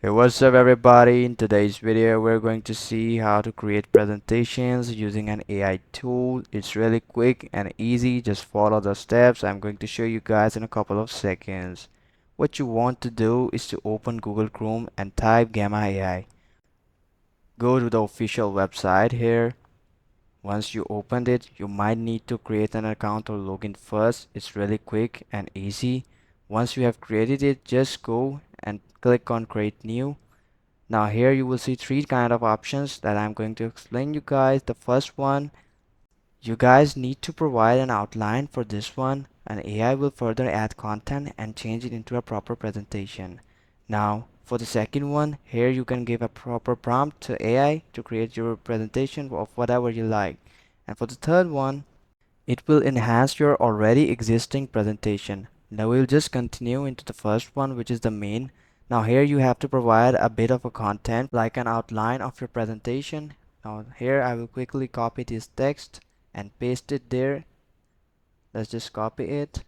Hey, what's up everybody? In today's video we're going to see how to create presentations using an AI tool. It's really quick and easy. Just follow the steps I'm going to show you guys in a couple of seconds. What you want to do is to open Google Chrome and type Gamma AI. Go to the official website here. Once you opened it, you might need to create an account or login first. It's really quick and easy. Once you have created it, just go and click on create new. Now here you will see three kind of options that I'm going to explain you guys. The first one, you guys need to provide an outline for this one, and AI will further add content and change it into a proper presentation. Now for the second one, here you can give a proper prompt to AI to create your presentation of whatever you like. And for the third one, it will enhance your already existing presentation. Now we'll just continue into the first one, which is the main. Now here you have to provide a bit of a content like an outline of your presentation. Now here I will quickly copy this text and paste it there. Let's just copy it,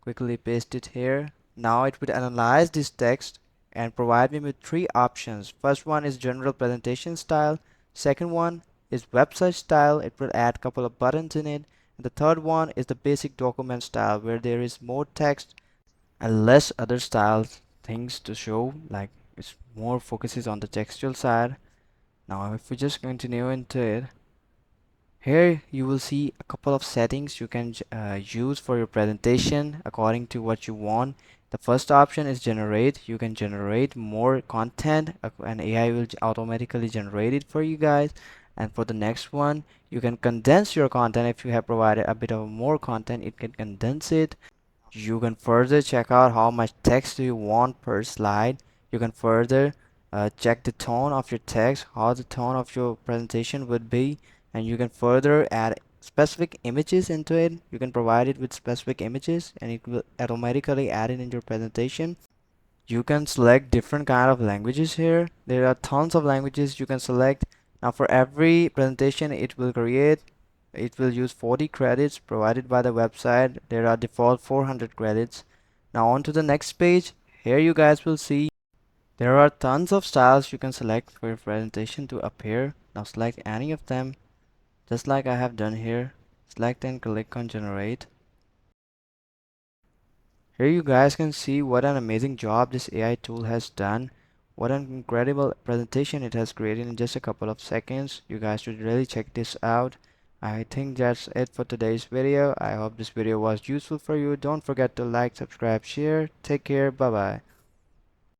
quickly paste it here. Now it would analyze this text and provide me with three options. First one is general presentation style. Second one is website style. It will add couple of buttons in it. And the third one is the basic document style, where there is more text and less other styles things to show, like it's more focuses on the textual side. Now if we just continue into it, here you will see a couple of settings you can use for your presentation according to what you want. The first option is generate. You can generate more content and AI will automatically generate it for you guys. And for the next one, you can condense your content. If you have provided a bit of more content, it can condense it. You can further check out how much text do you want per slide. You can further check the tone of your text, how the tone of your presentation would be, and you can further add specific images into it. You can provide it with specific images and it will automatically add it in your presentation. You can select different kind of languages here. There are tons of languages you can select. Now for every presentation it will use 40 credits provided by the website. There are default 400 credits. Now on to the next page. Here you guys will see there are tons of styles you can select for your presentation to appear. Now select any of them, just like I have done here. Select and click on generate. Here you guys can see what an amazing job this AI tool has done. What an incredible presentation it has created in just a couple of seconds. You guys should really check this out. I think that's it for today's video. I hope this video was useful for you. Don't forget to like, subscribe, share. Take care. Bye bye.